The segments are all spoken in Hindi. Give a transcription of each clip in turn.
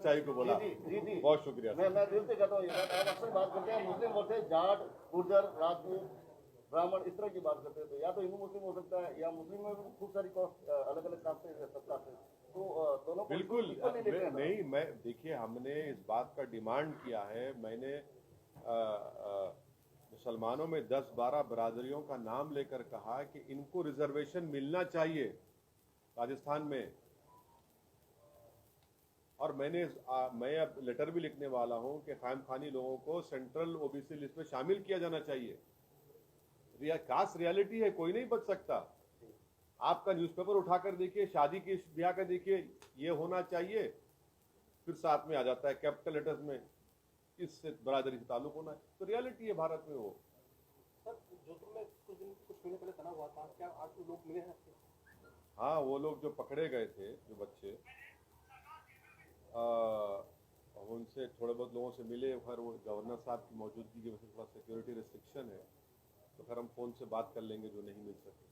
सच्चाई को बोला। जी। बहुत शुक्रिया। मैं दिल से कहता हूँ ये बात। आप अक्सर बात करते हैं मुस्लिम होते हैं, जाट, गुर्जर, राजपूत, ब्राह्मण, इस तरह की बात करते हैं। तो या तो हिंदू मुस्लिम हो सकता है, या मुस्लिम में भी खूब सारी अलग अलग कास्टें सब कास्टें, तो दोनों को बिल्कुल equal नहीं लेते हैं ना। नहीं, मैं देखिए हमने इस बात का डिमांड किया है। मैंने मुसलमानों में 10-12 बरादरियों का नाम लेकर कहा कि इनको रिजर्वेशन मिलना चाहिए राजस्थान में। और मैं अब लेटर भी लिखने वाला हूं कि खाम खानी लोगों को सेंट्रल ओबीसी लिस्ट में शामिल किया जाना चाहिए। कास्ट रियलिटी है, कोई नहीं बच सकता। आपका न्यूज़पेपर उठाकर देखिए, शादी की ब्याह का देखिए, ये होना चाहिए, फिर साथ में आ जाता है कैपिटल लेटर्स में इससे बरादरी से ताल्लुक होना है। तो रियलिटी है भारत में। वो सर जोधपुर में कुछ महीने पहले तनाव हुआ था, क्या आज लोग मिले हैं? हाँ, वो लोग जो पकड़े गए थे, जो बच्चे, उनसे थोड़े बहुत लोगों से मिले। खैर वो गवर्नर साहब की मौजूदगी की वजह से थोड़ा सिक्योरिटी रिस्ट्रिक्शन है, तो खैर हम फोन से बात कर लेंगे जो नहीं मिल सके।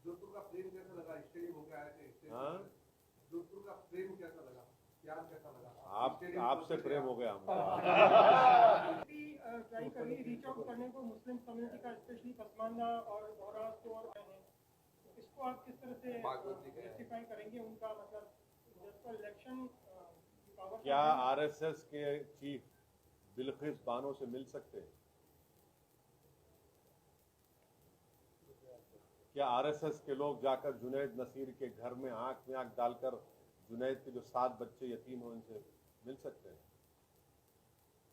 जोधपुर का प्रेम कैसा लगा? स्टेडियम होकर आए थे। हाँ, जोधपुर का प्रेम कैसा लगा? प्यार कैसा लगा? आपसे प्रेम हो गया हमको। ट्राई करिए रीच आउट करने को मुस्लिम कम्युनिटी का, स्पेशली पसमानदा और महाराष्ट्र और इसको आप किस तरह से जस्टिफाई करेंगे? उनका मतलब जब इलेक्शन क्या आरएसएस के चीफ बिल्किस बानो से मिल सकते हैं? क्या आरएसएस के लोग जाकर जुनैद नसीर के घर में आंख में आंख डालकर जुनैद के जो 7 बच्चे यतीम हो उनसे मिल सकते हैं?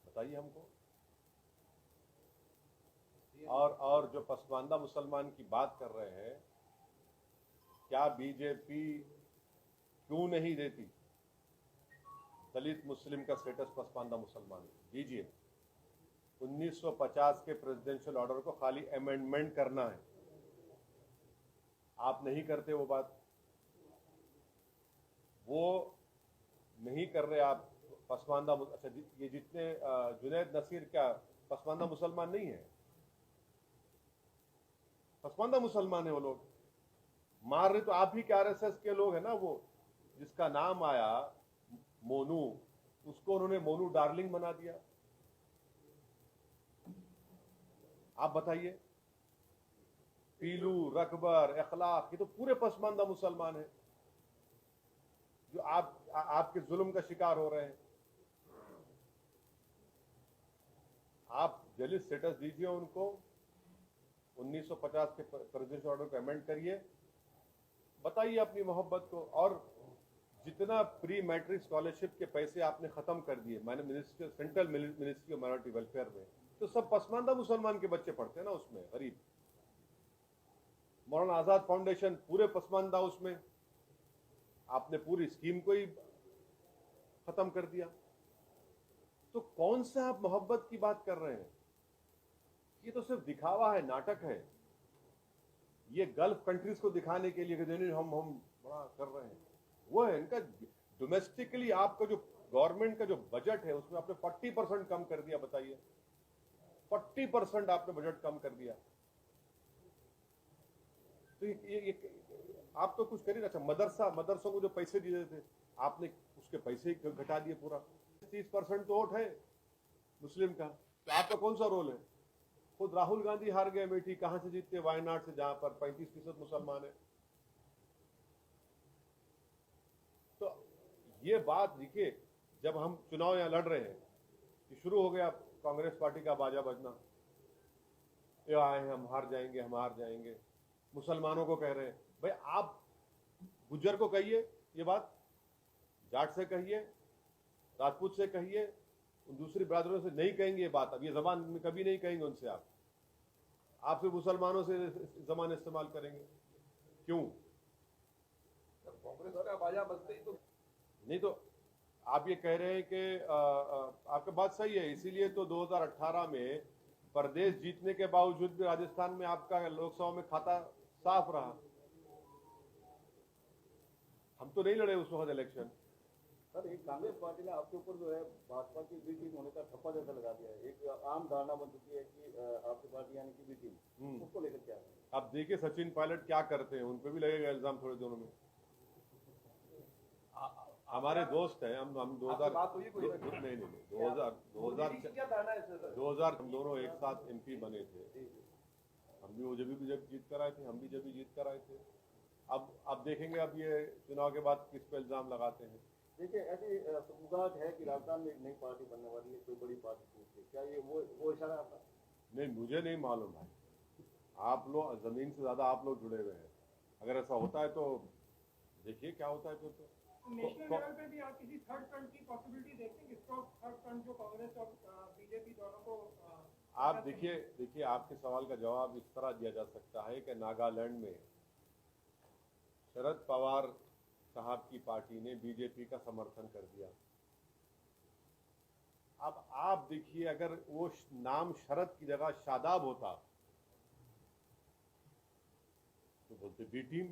बताइए हमको। और जो पसमानदा मुसलमान की बात कर रहे हैं, क्या बीजेपी क्यों नहीं देती दलित मुस्लिम का स्टेटस पसमानदा मुसलमान? दीजिए। 1950 के प्रेसिडेंशियल ऑर्डर को खाली अमेंडमेंट करना है। आप नहीं करते वो बात, वो नहीं कर रहे आप। पसमानदा, अच्छा ये जितने जुनैद नसीर क्या पसमानदा मुसलमान नहीं है? पसमानदा मुसलमान है वो लोग। मार रहे तो आप ही के आरएसएस के लोग हैं ना। वो जिसका नाम आया मोनू, उसको उन्होंने मोनू डार्लिंग बना दिया। आप बताइए। पीलू, रकबर, अखलाक, ये तो पूरे पसमानदा मुसलमान हैं जो आपके जुल्म का शिकार हो रहे हैं। आप दलित स्टेटस दीजिए उनको, 1950 के प्रेसिडेंशियल ऑर्डर को अमेंड करिए, बताइए अपनी मोहब्बत को। और जितना प्री मैट्रिक स्कॉलरशिप के पैसे आपने खत्म कर दिए, मैंने central ministry of minority welfare में, तो सब पसमानदा मुसलमान के बच्चे पढ़ते हैं ना उसमें, गरीब। मौलाना आजाद फाउंडेशन पूरे पसमानदा, उसमें आपने पूरी स्कीम को ही खत्म कर दिया। तो कौन सा आप मोहब्बत की बात कर रहे हैं? ये तो सिर्फ दिखावा है, नाटक है। ये गल्फ कंट्रीज को दिखाने के लिए कि हम बड़ा कर रहे हैं, वो है इनका। डोमेस्टिकली आपका जो गवर्नमेंट का जो बजट है उसमें आपने 40% कम कर दिया। बताइए, 40% आपने बजट कम कर दिया। तो ये आप तो कुछ करिए। अच्छा, मदरसों को जो पैसे दिए थे आपने उसके पैसे घटा दिए पूरा। 30% तो वोट है मुस्लिम का, तो आपका कौन सा रोल है? खुद राहुल गांधी हार गए अमेठी, कहां से जीतते? वायनाड से, जहां पर 35% मुसलमान है। तो ये बात देखिए, जब हम चुनाव यहां लड़ रहे हैं कि शुरू हो गया कांग्रेस पार्टी का बाजा बजना, ये आए हैं हम हार जाएंगे, हम हार जाएंगे। मुसलमानों को कह रहे हैं, भाई आप गुज्जर को कहिए ये बात, जाट से कहिए, राजपूत से कहिए, दूसरी बरादरों से नहीं कहेंगे ये बात। अब ये जबान में कभी नहीं कहेंगे उनसे। आप सिर्फ मुसलमानों से जबान इस्तेमाल करेंगे। क्यों? कांग्रेस का बाजा बजते ही तो नहीं तो आप ये कह रहे हैं कि आपकी बात सही है, इसीलिए तो 2018 में प्रदेश जीतने के बावजूद भी राजस्थान में आपका लोकसभा में खाता साफ रहा। हम तो नहीं लड़े उस वक्त इलेक्शन। सर, एक कांग्रेस पार्टी ने आपके ऊपर जो है भाजपा की बी टीम होने का ठप्पा जैसा लगा दिया है। एक आम धारणा बन चुकी है कि आपकी पार्टी यानी कि बी टीम, उसको लेकर क्या है? अब देखिए सचिन पायलट क्या करते हैं, उन पे भी लगेगा इल्जाम थोड़े दिनों में। हमारे दोस्त हैं, हम 2000 बात हुई कोई? नहीं 2000 क्या धारणा है सर? 2000 हम दोनों एक साथ एमपी बने थे। हम भी वो जब जीत कर आए थे, हम भी जब जीत कर आए थे। अब देखेंगे अब ये चुनाव के बाद किस पे इल्जाम लगाते हैं। देखिए ऐसी उगाहट है कि राजस्थान में एक नई पार्टी बनने वाली है, कोई बड़ी पार्टी टूट के, क्या ये वो इशारा आपका? नहीं, मुझे नहीं मालूम भाई, आप लोग जमीन से ज्यादा आप लोग जुड़े हुए हैं। अगर ऐसा होता है तो देखिए क्या होता है फिर तो। नेशनल लेवल पे भी आप किसी थर्ड फ्रंट की पॉसिबिलिटी देखते हैं, जिसको थर्ड फ्रंट जो कांग्रेस और बीजेपी दोनों को आप देखिए आपके सवाल का जवाब इस तरह दिया जा सकता है कि नागालैंड में शरद पवार साहब की पार्टी ने बीजेपी का समर्थन कर दिया। अब आप देखिए, अगर वो नाम शरद की जगह शादाब होता तो बोलते बी टीम,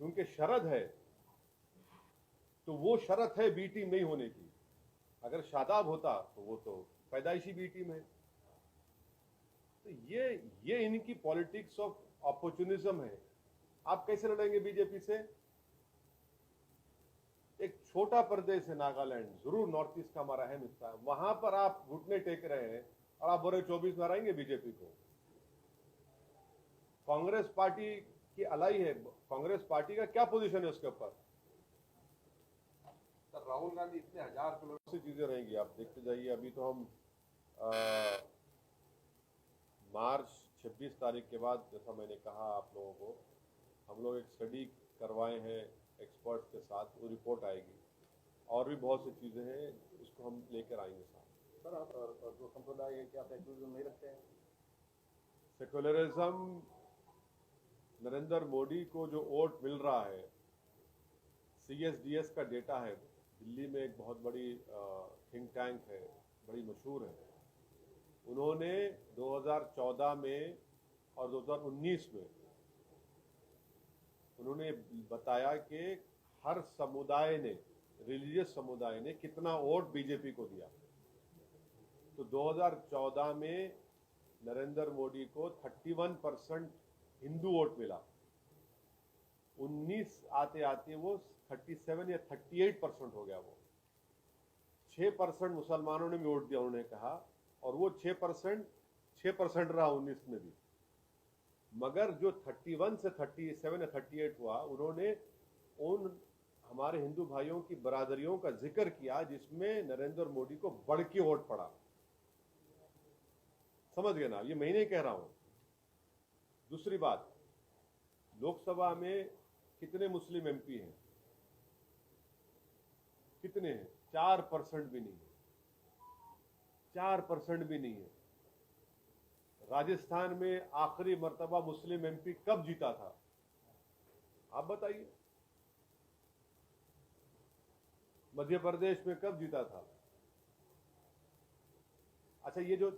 क्योंकि शरद है तो वो शरत है बी टीम नहीं होने की। अगर शादाब होता तो वो तो पैदाइशी बी टीम है। तो ये इनकी पॉलिटिक्स ऑफ अपॉर्चुनिज्म है। आप कैसे लड़ेंगे बीजेपी से? एक छोटा प्रदेश है नागालैंड, जरूर नॉर्थ ईस्ट का हमारा अहम हिस्सा है, वहां पर आप घुटने टेक रहे हैं और आप बोले 24 में हराएंगे बीजेपी को। कांग्रेस पार्टी की अलाई है, कांग्रेस पार्टी का क्या पोजीशन है उसके ऊपर? सर राहुल गांधी इतने 1000 किलोमीटर से चीजें रहेंगी, आप देखते जाइए। अभी तो हम मार्च 26 तारीख के बाद, जैसा मैंने कहा आप लोगों को, हम लोग एक स्टडी करवाए हैं एक्सपर्ट्स के साथ, वो रिपोर्ट आएगी। और भी बहुत सी चीजें हैं, उसको हम लेकर आएंगे साथ। सर आप जो संप्रदाय है क्या सेक्युलरिज्म नहीं रखते हैं? सेक्युलरिज्म, नरेंद्र मोदी को जो वोट मिल रहा है, CSDS का डेटा है, दिल्ली में एक बहुत बड़ी थिंक टैंक है, बड़ी मशहूर है। उन्होंने 2014 में और 2019 में उन्होंने बताया कि हर समुदाय ने, रिलीजियस समुदाय ने कितना वोट बीजेपी को दिया। तो 2014 में नरेंद्र मोदी को 31% हिंदू वोट मिला। 19 आते आते वो 37 या 38% हो गया। वो 6% मुसलमानों ने भी वोट दिया, उन्होंने कहा, और वो 6% रहा 19 में भी। मगर जो 31 से 37 या 38 हुआ, उन्होंने उन हमारे हिंदू भाइयों की बरादरियों का जिक्र किया जिसमें नरेंद्र मोदी को बढ़ के वोट पड़ा। समझ गए ना? ये मैं नहीं कह रहा हूं। दूसरी बात, लोकसभा में कितने मुस्लिम MP हैं? कितने हैं? 4% भी नहीं है। 4% भी नहीं है। राजस्थान में आखिरी मर्तबा मुस्लिम MP कब जीता था? आप बताइए। मध्य प्रदेश में कब जीता था? अच्छा, ये जो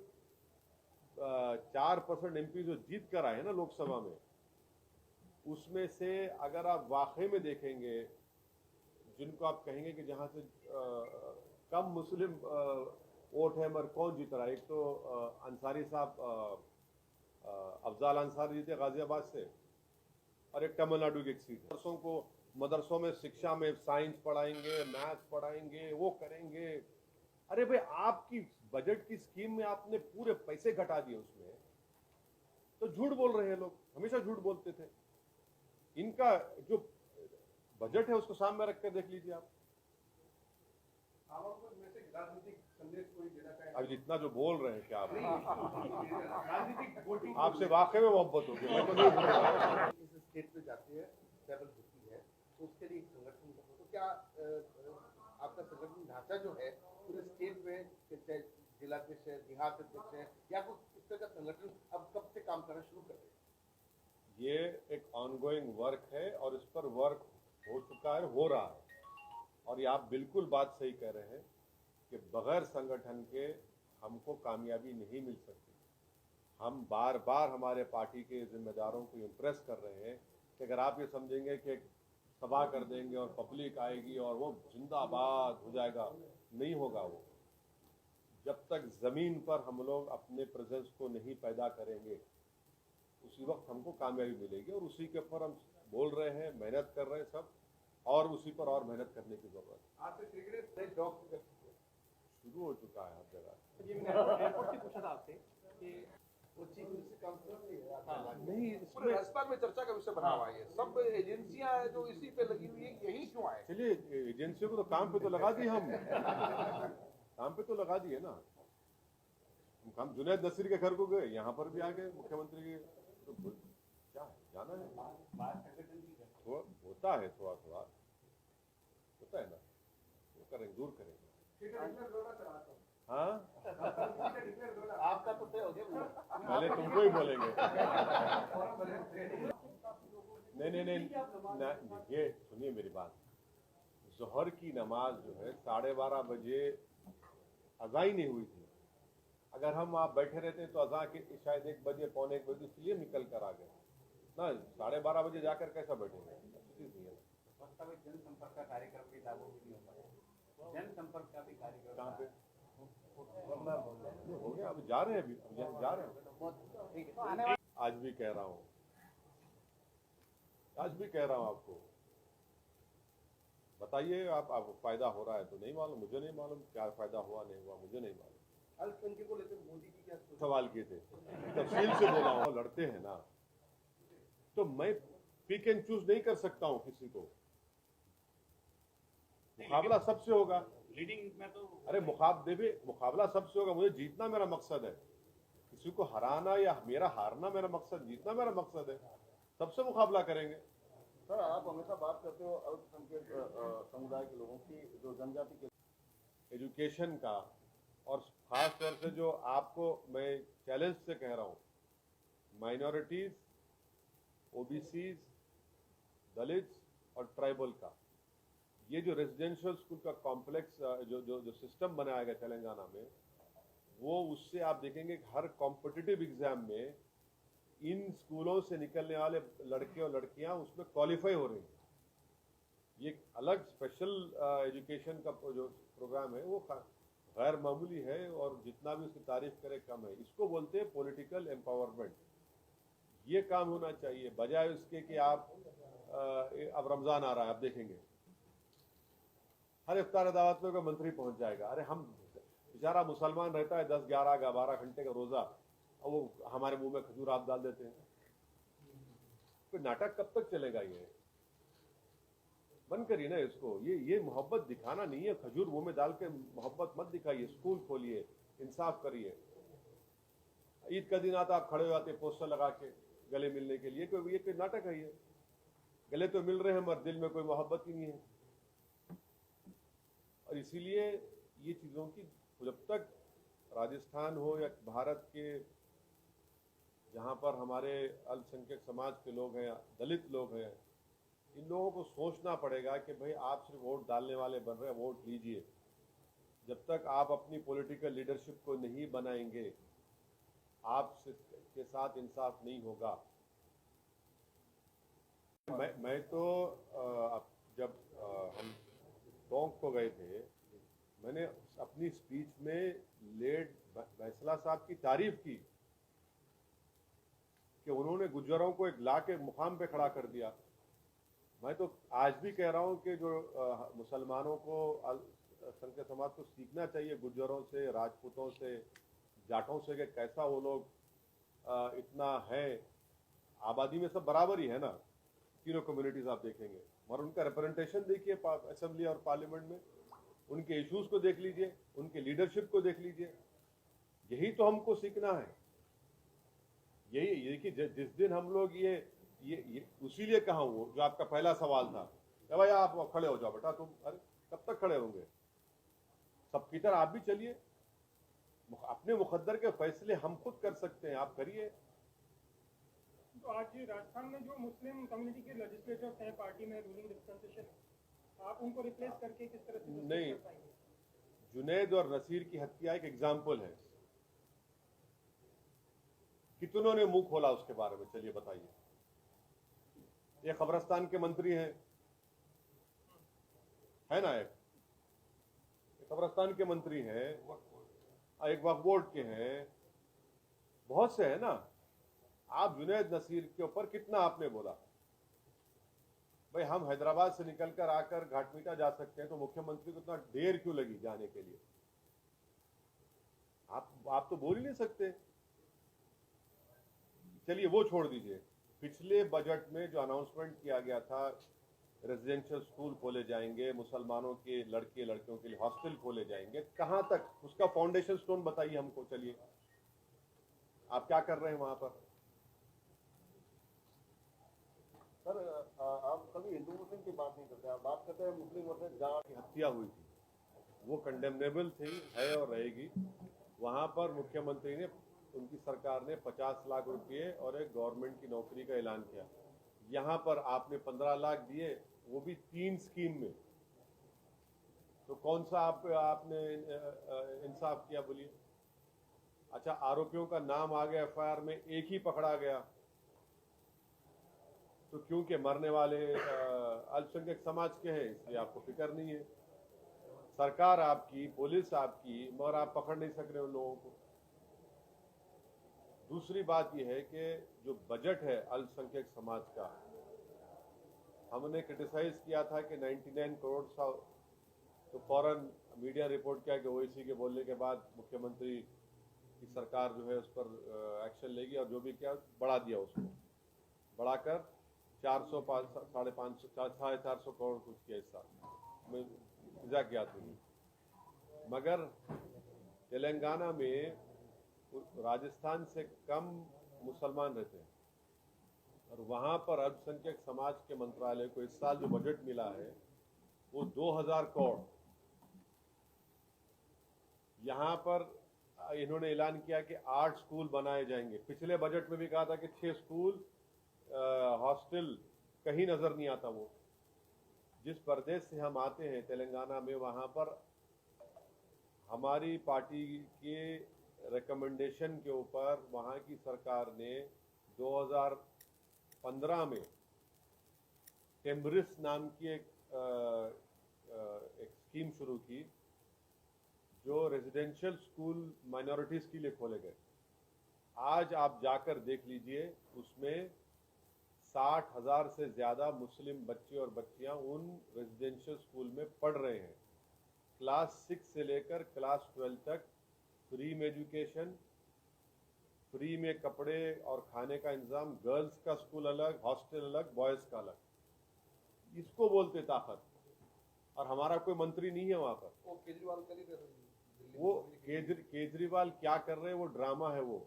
4% MP जो जीत कर आए ना लोकसभा में, उसमें से अगर आप वाकई में देखेंगे, जिनको आप कहेंगे कि जहां से कम मुस्लिम वोट है, मगर कौन जीत रहा है? एक तो अंसारी साहब, अफजाल अंसारी जीते गाजियाबाद से, और एक तमिलनाडु की एक सीट। मदरसों को, मदरसों में शिक्षा में साइंस पढ़ाएंगे, मैथ्स पढ़ाएंगे, वो करेंगे। अरे भाई, आपकी बजट की स्कीम में आपने पूरे पैसे घटा दिए उसमें, तो झूठ बोल रहे हैं लोग। हमेशा झूठ बोलते थे। इनका जो बजट है उसको सामने रख कर देख लीजिए आप। आपको में से राजनीतिक संदेश कोई देना चाहे? अब जितना जो बोल रहे हैं, क्या आप राजनीतिक वोटिंग आपसे वाकई में मोहब्बत होगी, मैं तो नहीं बोल रहा। इस स्टेट पे जाती है, ट्रैवल होती है, तो उसके लिए एक संगठन का, तो क्या आपका संगठन ढांचा जो है पूरे स्टेट में, चाहे जिलाध्यक्ष है, देहात अध्यक्ष है, या कुछ इस तरह का संगठन अब कब से काम करना शुरू कर रहे हैं? ये एक ऑनगोइंग वर्क है और इस पर वर्क हो चुका है, हो रहा है। और ये आप बिल्कुल बात सही कह रहे हैं कि बगैर संगठन के हमको कामयाबी नहीं मिल सकती। हम बार बार हमारे पार्टी के जिम्मेदारों को इम्प्रेस कर रहे हैं कि अगर आप ये समझेंगे कि सभा कर देंगे और पब्लिक आएगी और वो जिंदाबाद हो जाएगा, नहीं होगा वो। जब तक जमीन पर हम लोग अपने प्रेजेंस को नहीं पैदा करेंगे, उसी वक्त हमको कामयाबी मिलेगी। और उसी के ऊपर हम बोल रहे हैं, मेहनत कर रहे हैं सब। और उसी पर और मेहनत करने की जरूरत है। आपसे क्रिकेट डॉग शुरू हो चुका है हर जगह। ये मैंने एयरपोर्ट से पूछा था आपसे कि वो चीफ मिनिस्टर काउंसिल भी है आपका इलाके में। नहीं, पूरे राजस्थान में चर्चा का विषय बना हुआ है ये सब एजेंसियां हैं जो इसी पे लगी हुई है, यही क्यों आए? चलिए एजेंसियों को तो काम पे तो लगा दिए हम, काम पे तो लगा दिए ना हम। जुनैद नसीर के घर को गए, यहाँ पर भी आ गए मुख्यमंत्री के, तो क्या है, जाना है, थोड़ा होता है, थोड़ा थोड़ा होता है ना, वो करेंगे, दूर करेंगे। हाँ, आपका तो तय हो गया। पहले तुमको ही बोलेंगे। नहीं, ये सुनिए मेरी बात। जोहर की नमाज जो है 12:30 बजे अज़ा ही नहीं हुई थी। अगर हम आप बैठे रहते तो अज़ा के शायद 1 बजे, पौने 1 बजे, इसलिए निकल कर आ गए ना। 12:30 बजे जाकर कैसा बैठेंगे? वास्तविक जनसंपर्क का कार्यक्रम भी लागू नहीं हो पाया। जनसंपर्क का भी कार्यक्रम कहाँ पे हो गया? अब जा रहे हैं, अभी जा रहे हैं। आज भी कह रहा हूँ, आपको बताइए, आप फायदा हो रहा है तो नहीं मालूम, मुझे नहीं मालूम क्या फायदा हुआ नहीं हुआ, मुझे नहीं मालूम। अल्पसंख्यकों को लेकर मोदी की क्या सोच? सवाल किए थे, तफसील से बोला हूँ। लड़ते हैं ना, तो मैं पिक एंड चूज नहीं कर सकता हूँ किसी को। मुकाबला सबसे होगा। लीडिंग में तो अरे मुकाबला सबसे होगा। मुझे जीतना मेरा मकसद है, किसी को हराना या मेरा हारना मेरा मकसद, जीतना मेरा मकसद है। सबसे मुकाबला करेंगे। सर, आप हमेशा बात करते हो अल्पसंख्यक समुदाय के लोगों की, जो जनजाति के एजुकेशन का, और खास तौर से जो आपको मैं चैलेंज से कह रहा हूँ, माइनॉरिटीज, ओबीसीज, दलित्स और ट्राइबल का, ये जो रेजिडेंशियल स्कूल का कॉम्प्लेक्स जो सिस्टम बनाया गया तेलंगाना में, वो उससे आप देखेंगे कि हर कॉम्पिटिटिव एग्जाम में इन स्कूलों से निकलने वाले लड़के और लड़कियां उसमें क्वालिफाई हो रही हैं। ये एक अलग स्पेशल एजुकेशन का जो प्रोग्राम है वो गैर मामूली है, और जितना भी उसकी तारीफ करे कम है। इसको बोलते हैं पॉलिटिकल एम्पावरमेंट। ये काम होना चाहिए, बजाय उसके कि आप अब रमजान आ रहा है, आप देखेंगे हर इफ्तार दावत में कोई मंत्री पहुंच जाएगा। अरे हम बेचारा मुसलमान रहता है 10, 11, 12 घंटे का रोजा, और वो हमारे मुंह में खजूर आप डाल देते हैं। कोई नाटक कब तक चलेगा? ये बंद करिए ना इसको। ये मोहब्बत दिखाना नहीं है। खजूर मुंह में डाल के मोहब्बत मत दिखाइए। स्कूल खोलिए, इंसाफ करिए। ईद का दिन आता, आप खड़े हो जाते पोस्टर लगा के गले मिलने के लिए। ये कोई नाटक है? ये गले तो मिल रहे हैं मगर दिल में कोई मोहब्बत ही नहीं है। और इसीलिए ये चीज़ों की, जब तक राजस्थान हो या भारत के जहाँ पर हमारे अल्पसंख्यक समाज के लोग हैं, दलित लोग हैं, इन लोगों को सोचना पड़ेगा कि भाई आप सिर्फ वोट डालने वाले बन रहे हैं, वोट लीजिए। जब तक आप अपनी पॉलिटिकल लीडरशिप को नहीं बनाएंगे, आप के साथ इंसाफ नहीं होगा। मैं तो जब हम टोंक को गए थे, मैंने अपनी स्पीच में लेड फैसला साहब की तारीफ की कि उन्होंने गुज्जरों को एक ला के मुकाम पे खड़ा कर दिया। मैं तो आज भी कह रहा हूं कि जो मुसलमानों को, अल्पसंख्यक समाज को सीखना चाहिए गुज्जरों से, राजपूतों से, जाटों से, कि कैसा वो लोग इतना है। आबादी में सब बराबर ही है ना, तीनों कम्युनिटीज आप देखेंगे, और उनका रिप्रेजेंटेशन देखिए असेंबली और पार्लियामेंट में। उनके इश्यूज को देख लीजिए, उनके लीडरशिप को देख लीजिए। यही तो हमको सीखना है। यही कि जिस दिन हम लोग ये उसीलिए कहा वो जो आपका पहला सवाल था, भाई आप खड़े हो जाओ बेटा, तुम अरे कब तक खड़े होंगे? सबकी तरह आप भी चलिए। अपने मुकद्दर के फैसले हम खुद कर सकते हैं, आप करिए। तो आज राजस्थान में जो मुस्लिम कम्युनिटी के लेजिस्लेटर्स हैं पार्टी में, रूलिंग रिप्रेजेंटेशन, आप उनको रिप्लेस करके किस तरह से नहीं, कर पाएंगे? जुनैद और नसीर की हत्या एक एग्जाम्पल है। कितनों ने मुंह खोला उसके बारे में? चलिए बताइए। ये कब्रिस्तान के मंत्री हैं, है ना, एक कब्रिस्तान के मंत्री हैं, एक वक्फ बोर्ड के हैं, बहुत से है ना। आप जुनैद नसीर के ऊपर कितना आपने बोला? भाई हम हैदराबाद से निकलकर आकर घाटमीटा जा सकते हैं, तो मुख्यमंत्री को इतना देर क्यों लगी जाने के लिए? आप तो बोल ही नहीं सकते। चलिए वो छोड़ दीजिए, पिछले बजट में जो अनाउंसमेंट किया गया था, रेजिडेंशियल स्कूल खोले जाएंगे, मुसलमानों के लड़के लड़कियों के लिए हॉस्टल खोले जाएंगे, कहां तक उसका फाउंडेशन स्टोन बताइए हमको। चलिए आप क्या कर रहे हैं वहां पर? सर आप कभी हिंदू मुस्लिम की बात नहीं करते, आप बात करते हैं मुस्लिम वर्सेस जाट। की हत्या हुई थी, वो कंडेमनेबल थी, है और रहेगी। वहां पर मुख्यमंत्री ने, उनकी सरकार ने 50 लाख रुपए और एक गवर्नमेंट की नौकरी का ऐलान किया। यहाँ पर आपने 15 लाख दिए, वो भी 3 स्कीम में। तो कौन सा आपने इंसाफ किया बोलिए? अच्छा, आरोपियों का नाम आ गया एफआईआर में, एक ही पकड़ा गया, तो क्योंकि मरने वाले अल्पसंख्यक समाज के हैं, इसलिए आपको फिक्र नहीं है। सरकार आपकी, पुलिस आपकी, मगर आप पकड़ नहीं सक रहे उन लोगों को। दूसरी बात यह है कि जो बजट है अल्पसंख्यक समाज का, हमने क्रिटिसाइज किया था कि 99 करोड़ था, तो फौरन मीडिया रिपोर्ट किया कि ओवैसी के बोलने के बाद मुख्यमंत्री की सरकार जो है उस पर एक्शन लेगी, और जो भी किया बढ़ा दिया, उसको बढ़ाकर 400 450 करोड़ कुछ किया इस साल में, मजाकियात हुई। मगर तेलंगाना में राजस्थान से कम मुसलमान रहते हैं, और वहां पर अल्पसंख्यक समाज के मंत्रालय को इस साल जो बजट मिला है वो 2000 करोड़। यहाँ पर इन्होंने ऐलान किया कि 8 स्कूल बनाए जाएंगे। पिछले बजट में भी कहा था कि 6 स्कूल, हॉस्टल, कहीं नजर नहीं आता। वो जिस प्रदेश से हम आते हैं तेलंगाना में, वहां पर हमारी पार्टी के रिकमेंडेशन के ऊपर वहां की सरकार ने 2015 में टेम्ब्रिस नाम की एक स्कीम शुरू की, जो रेजिडेंशियल स्कूल माइनॉरिटीज के लिए खोले गए। आज आप जाकर देख लीजिए, उसमें 60,000 से ज्यादा मुस्लिम बच्चे और बच्चियां उन रेजिडेंशियल स्कूल में पढ़ रहे हैं। क्लास 6 से लेकर क्लास 12 तक फ्री में एजुकेशन, फ्री में कपड़े और खाने का इंतजाम, गर्ल्स का स्कूल अलग, हॉस्टल अलग, बॉयज का अलग। इसको बोलते ताकत। और हमारा कोई मंत्री नहीं है वहां पर। वो केजरीवाल कर ही रहे हैं। वो केजरीवाल क्या कर रहे हैं, वो ड्रामा है वो।